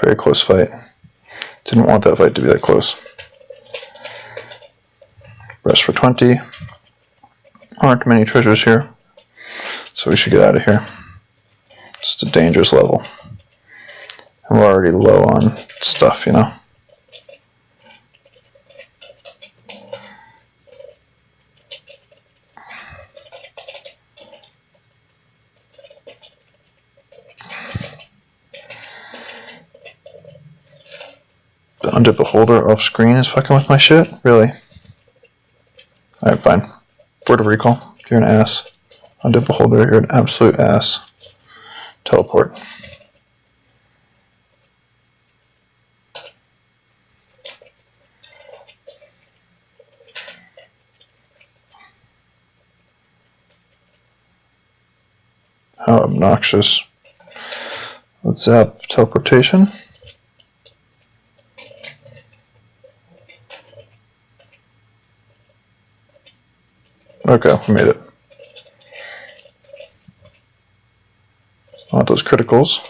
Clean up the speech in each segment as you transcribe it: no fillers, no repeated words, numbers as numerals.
Very close fight. Didn't want that fight to be that close. Rest for 20. Aren't many treasures here, so we should get out of here. Just a dangerous level. And we're already low on stuff, you know. The Undead Beholder off screen is fucking with my shit? Really? Alright, fine. Word of recall. You're an ass. Undead Beholder, you're an absolute ass. Teleport. How obnoxious. Let's zap teleportation. Okay, we made it. I want those criticals.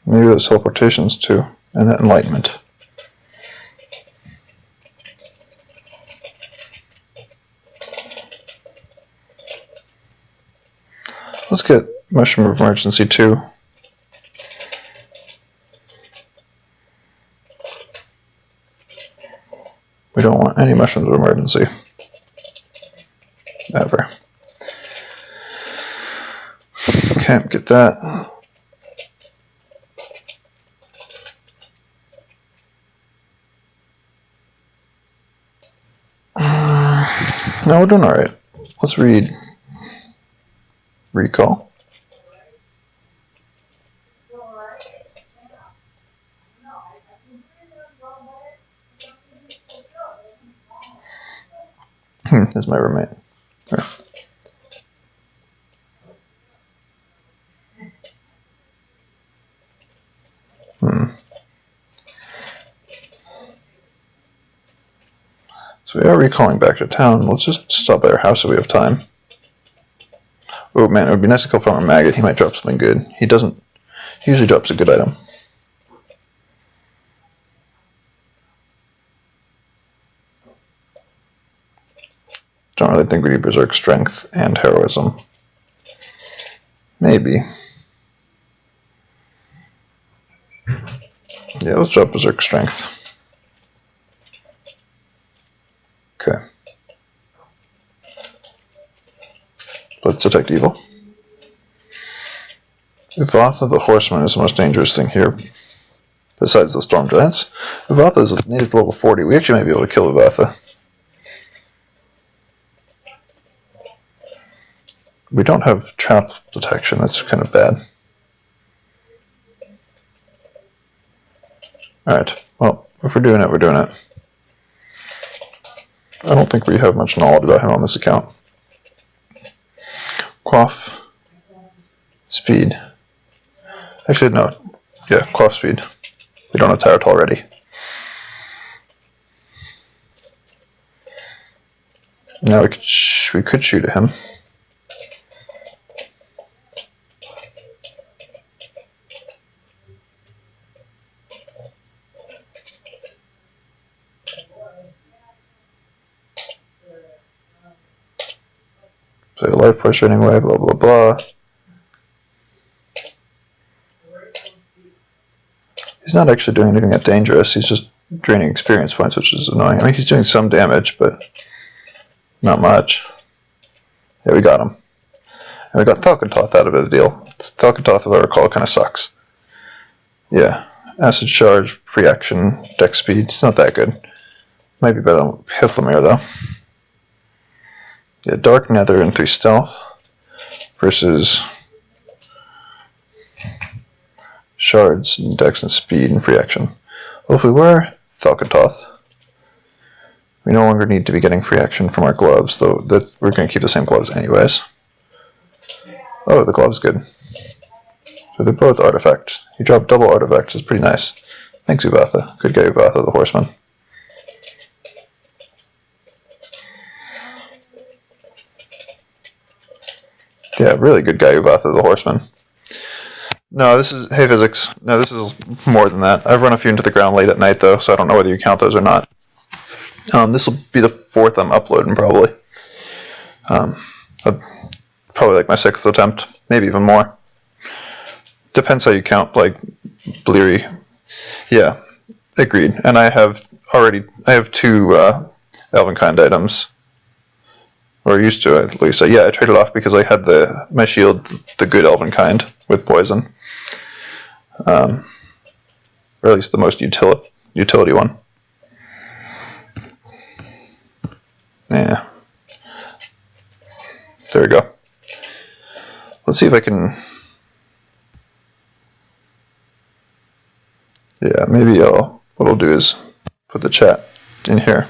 Maybe those teleportations too. And that enlightenment. Let's get Mushroom of Emergency too. We don't want any Mushrooms of Emergency. Ever. Can't get that. No, we're doing alright. Let's read Recall. This is my roommate. Right. So we are recalling back to town. Let's just stop by our house if we have time. Oh man, it would be nice to kill Farmer Maggot. He might drop something good. He doesn't. He usually drops a good item. Don't really think we need Berserk Strength and Heroism. Maybe. Yeah, let's drop Berserk Strength. Okay. Let's detect evil. Uvatha the Horseman is the most dangerous thing here, besides the Storm Giants. Uvatha is a native level 40. We actually might be able to kill Uvatha. We don't have trap detection. That's kind of bad. Alright, well, if we're doing it, we're doing it. I don't think we have much knowledge about him on this account. Quaff. Speed. Actually, no. Yeah, Quaff Speed. We don't have Tarot already. Now we could shoot at him. Play a life force anyway, blah blah blah. He's not actually doing anything that dangerous, he's just draining experience points, which is annoying. I mean, he's doing some damage, but not much. Yeah, we got him. And we got Thalkentoth out of the deal. Thalkentoth, if I recall, kind of sucks. Yeah, Acid Charge, free action, dex speed, it's not that good. Might be better than Hithlomir, though. Yeah, Dark Nether and 3 Stealth versus Shards and Dex and Speed and free action. Well, if we were Thalkentoth, we no longer need to be getting free action from our gloves, though that we're going to keep the same gloves anyways. Oh, the glove's good. So they're both artifacts. You drop double artifacts, it's pretty nice. Thanks, Uvatha. Good guy, Uvatha, the Horseman. Yeah, really good guy, Uvatha, the Horseman. No, this is, hey physics. No, this is more than that. I've run a few into the ground late at night though, so I don't know whether you count those or not. This will be the 4th I'm uploading probably. Probably like my 6th attempt, maybe even more. Depends how you count, like Bleary. Yeah, agreed. And I have 2 Elvenkind items. Or used to, at least. Yeah, I traded off because I had my shield, the good Elvenkind, with poison. Or at least the most utility one. Yeah. There we go. Let's see if I can... Yeah, maybe what I'll do is put the chat in here.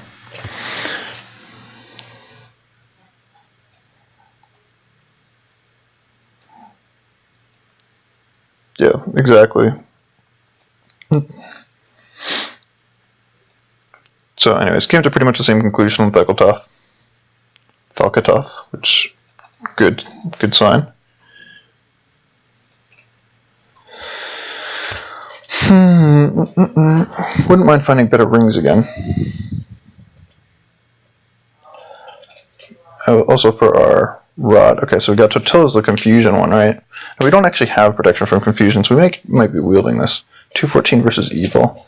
Yeah, exactly. So anyways, came to pretty much the same conclusion with Thalkatoth, which, good sign. Wouldn't mind finding better rings again. Also for our rod. Okay, so we got Totilla's the confusion one, right? And we don't actually have protection from confusion, so we might be wielding this. 214 versus evil,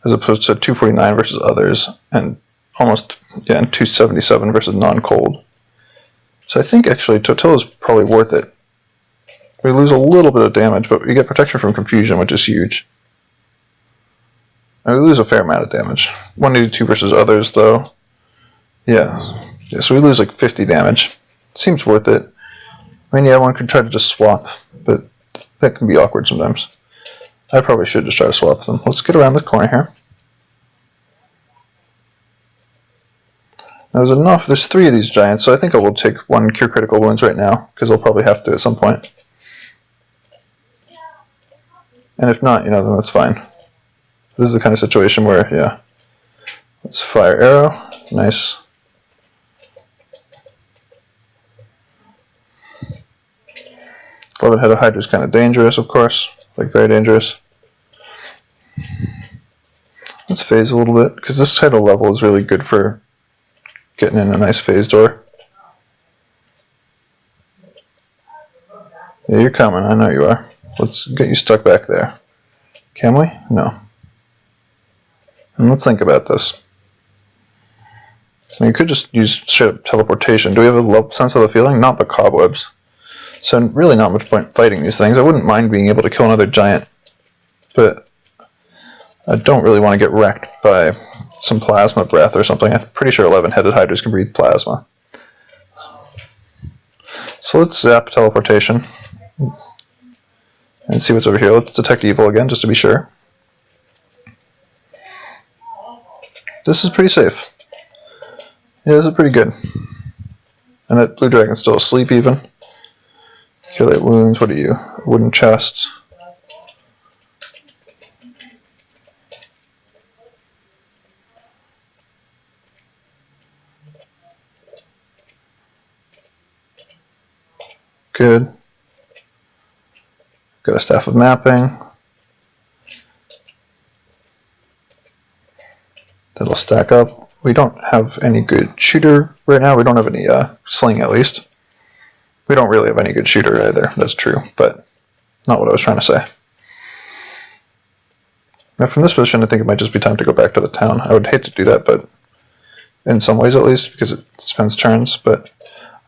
as opposed to 249 versus others, and almost, yeah, and 277 versus non-cold. So I think actually Totilla's probably worth it. We lose a little bit of damage, but we get protection from confusion, which is huge. And we lose a fair amount of damage. 182 versus others, though. Yeah, so we lose like 50 damage. Seems worth it. I mean, yeah, one could try to just swap, but that can be awkward sometimes. I probably should just try to swap them. Let's get around the corner here. Now, there's 3 of these giants, so I think I will take 1 Cure Critical Wounds right now, because I'll probably have to at some point. And if not, then that's fine. This is the kind of situation where, yeah. Let's fire arrow. Nice. Head of Hydra is kind of dangerous, of course. Like, very dangerous. Let's phase a little bit, because this title level is really good for getting in a nice phase door. Yeah, you're coming. I know you are. Let's get you stuck back there. Can we? No. And let's think about this. I mean, you could just use straight up teleportation. Do we have a sense of the feeling? Not but cobwebs. So really not much point fighting these things. I wouldn't mind being able to kill another giant, but I don't really want to get wrecked by some plasma breath or something. I'm pretty sure 11-headed hydras can breathe plasma. So let's zap teleportation and see what's over here. Let's detect evil again, just to be sure. This is pretty safe. Yeah, this is pretty good. And that blue dragon's still asleep even. Curate wounds, what are you? Wooden chest. Good. Got a staff of mapping. That'll stack up. We don't have any good shooter right now. We don't have any sling, at least. We don't really have any good shooter either. That's true, but not what I was trying to say. Now from this position, I think it might just be time to go back to the town. I would hate to do that, but in some ways at least, because it spends turns, but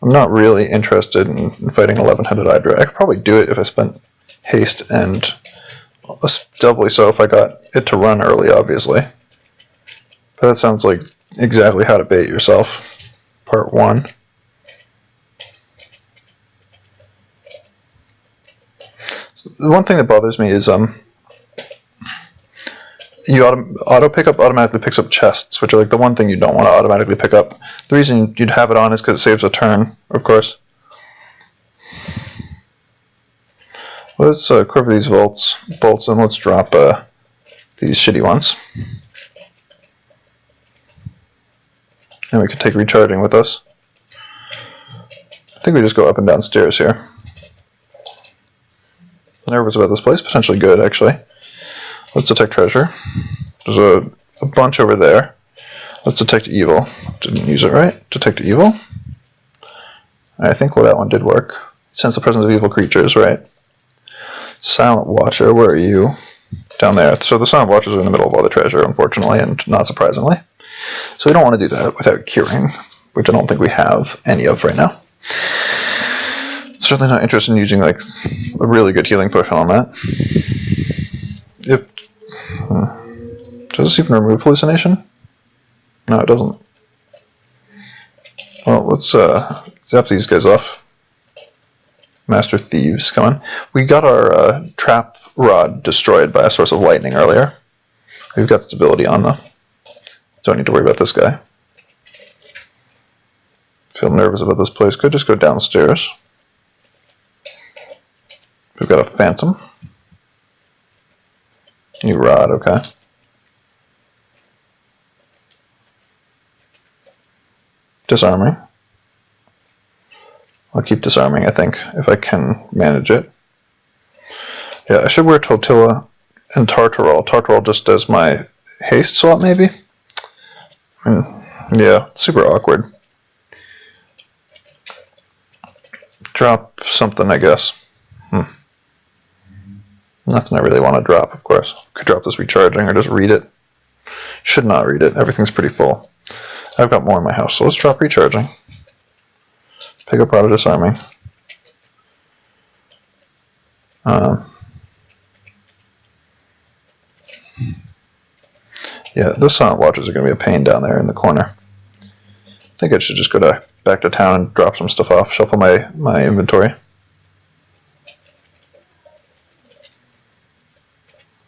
I'm not really interested in fighting 11-headed Hydra. I could probably do it if I spent haste, and doubly so if I got it to run early, obviously. But that sounds like exactly how to bait yourself. Part 1. So the one thing that bothers me is you auto pickup automatically picks up chests, which are like the one thing you don't want to automatically pick up. The reason you'd have it on is because it saves a turn, of course. Let's cover these bolts, and let's drop these shitty ones. And we can take recharging with us. I think we just go up and down stairs here. Nervous about this place. Potentially good, actually. Let's detect treasure. There's a bunch over there. Let's detect evil. Didn't use it right. Detect evil. I think that one did work. Sense the presence of evil creatures, right? Silent Watcher, where are you? Down there. So the Silent Watchers are in the middle of all the treasure, unfortunately, and not surprisingly. So we don't want to do that without curing, which I don't think we have any of right now. Certainly not interested in using like a really good healing potion on that. Does this even remove hallucination? No, it doesn't. Well, let's zap these guys off. Master Thieves, come on. We got our trap rod destroyed by a source of lightning earlier. We've got stability on though. Don't need to worry about this guy. Feel nervous about this place. Could just go downstairs. We've got a phantom. New rod, okay. Disarming. I'll keep disarming, I think, if I can manage it. Yeah, I should wear Totila and Tartarol. Tartarol just does my haste swap, maybe? Yeah, super awkward. Drop something, I guess. Nothing I really want to drop, of course. Could drop this recharging or just read it. Should not read it. Everything's pretty full. I've got more in my house, so let's drop recharging. Pick up Rod of Disarming. Yeah, those Silent Watchers are going to be a pain down there in the corner. I think I should just go back to town and drop some stuff off, shuffle my inventory.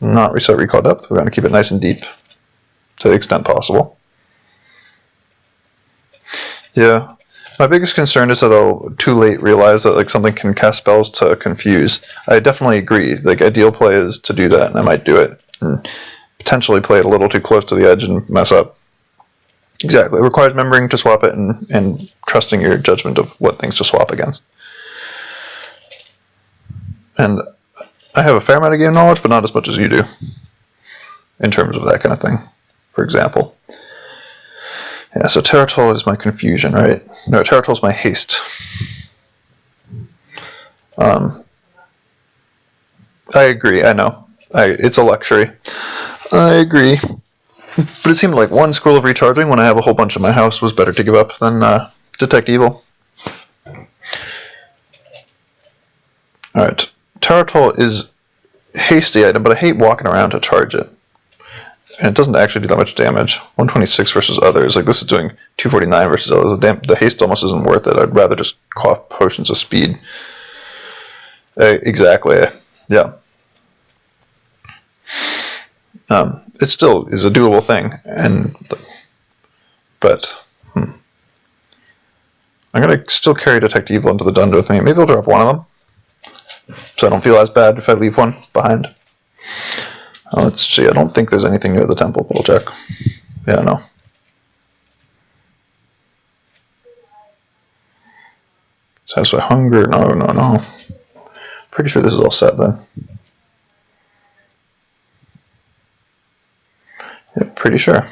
Not reset recall depth. We're going to keep it nice and deep to the extent possible. Yeah. My biggest concern is that I'll too late realize that like something can cast spells to confuse. I definitely agree. Like ideal play is to do that, and I might do it. And potentially play it a little too close to the edge and mess up. Exactly. It requires remembering to swap it and trusting your judgment of what things to swap against. And I have a fair amount of game knowledge, but not as much as you do in terms of that kind of thing, for example. Yeah, so Terratol is my confusion, right? No, Terratol is my haste. I agree, I know. It's a luxury. I agree. But it seemed like one school of recharging when I have a whole bunch in my house was better to give up than detect evil. Alright, Terratol is a hasty item, but I hate walking around to charge it. And it doesn't actually do that much damage. 126 versus others. Like this is doing 249 versus others. The haste almost isn't worth it. I'd rather just cough potions of speed. Exactly. Yeah. It still is a doable thing, but I'm gonna still carry Detect Evil into the dungeon with me. Maybe I'll drop one of them, so I don't feel as bad if I leave one behind. Let's see. I don't think there's anything near the temple, but we'll check. Yeah, no. Satisfy hunger? No. Pretty sure this is all set then. Yep, pretty sure.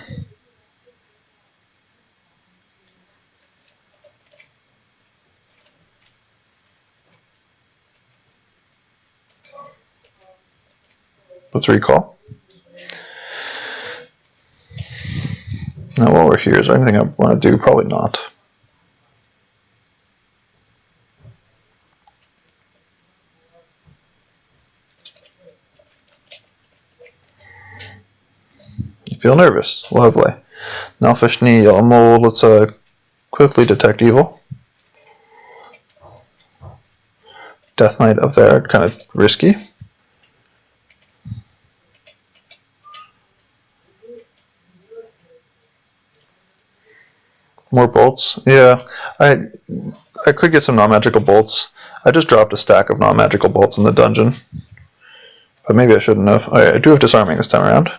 Let's recall. Now while we're here, is there anything I want to do? Probably not. You feel nervous. Lovely. Nalfish knee, yellow mold. Let's quickly detect evil. Death Knight up there, kind of risky. More bolts? Yeah, I could get some non-magical bolts. I just dropped a stack of non-magical bolts in the dungeon. But maybe I shouldn't have. I do have disarming this time around.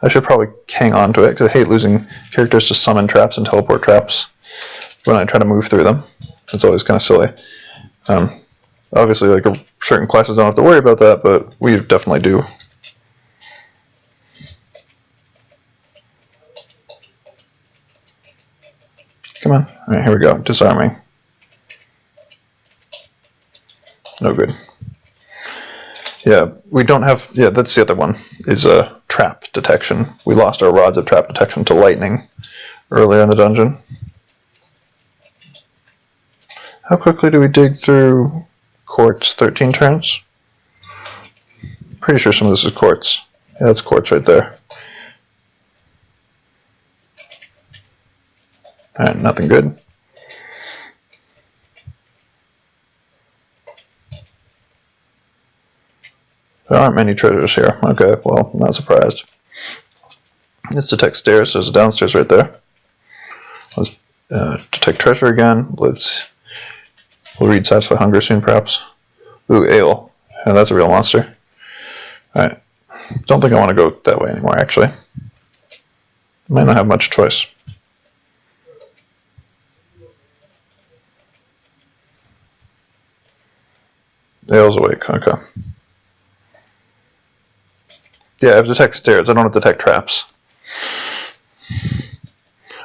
I should probably hang on to it, because I hate losing characters to summon traps and teleport traps when I try to move through them. It's always kind of silly. Obviously, like certain classes don't have to worry about that, but we definitely do. Come on. All right, here we go. Disarming. No good. Yeah, we don't have. Yeah, that's the other one. Is trap detection. We lost our rods of trap detection to lightning earlier in the dungeon. How quickly do we dig through quartz? 13 turns? Pretty sure some of this is quartz. Yeah, that's quartz right there. Alright, nothing good. There aren't many treasures here. Okay, well, I'm not surprised. Let's detect stairs. There's a downstairs right there. Let's detect treasure again. We'll read Satisfy Hunger soon, perhaps. Ooh, ale. Yeah, that's a real monster. Alright. Don't think I want to go that way anymore, actually. Might not have much choice. Ale's awake, okay. Yeah, I have to detect stairs. I don't have to detect traps.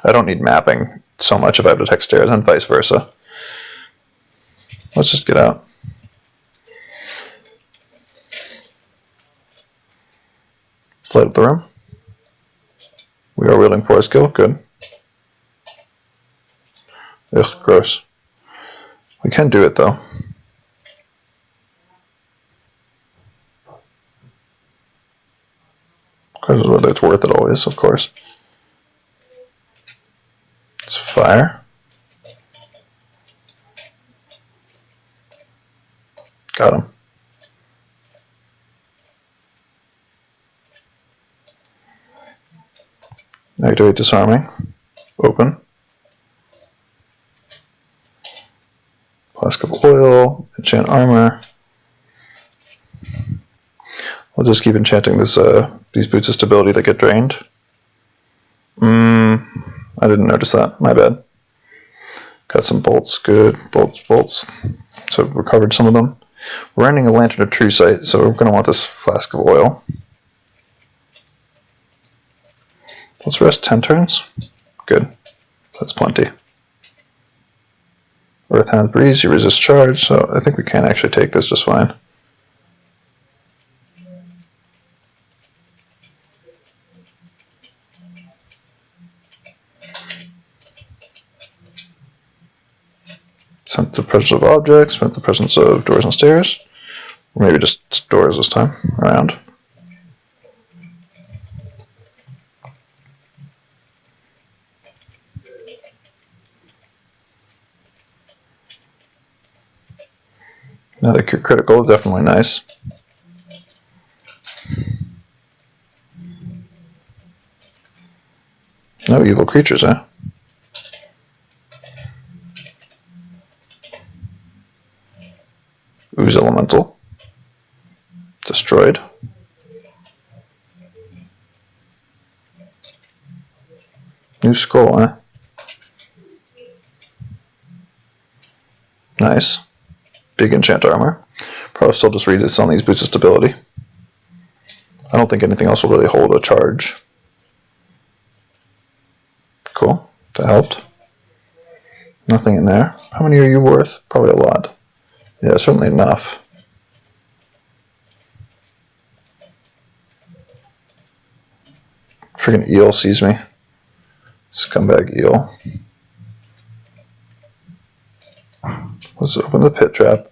I don't need mapping so much if I have to detect stairs, and vice versa. Let's just get out. Light up the room. We are wielding force skill. Good. Ugh, gross. We can do it, though. Because whether it's worth it always, of course. It's fire. Got him. Activate disarming. Open. Flask of oil. Enchant armor. I'll just keep enchanting these boots of stability that get drained. I didn't notice that. My bad. Got some bolts. Good. Bolts. So I've recovered some of them. We're ending a lantern of true sight, so we're going to want this flask of oil. Let's rest 10 turns. Good. That's plenty. Earth Hound Breeze, you resist charge, so I think we can actually take this just fine. Sense the presence of objects, sense the presence of doors and stairs. Or maybe just doors this time around. Another critical, definitely nice. No evil creatures, eh? Ooze Elemental. Destroyed. New scroll, eh? Nice. Big enchant armor. Probably still just read this on these boots of stability. I don't think anything else will really hold a charge. Cool. That helped. Nothing in there. How many are you worth? Probably a lot. Yeah, certainly enough. Freaking eel sees me. Scumbag eel. Let's open the pit trap.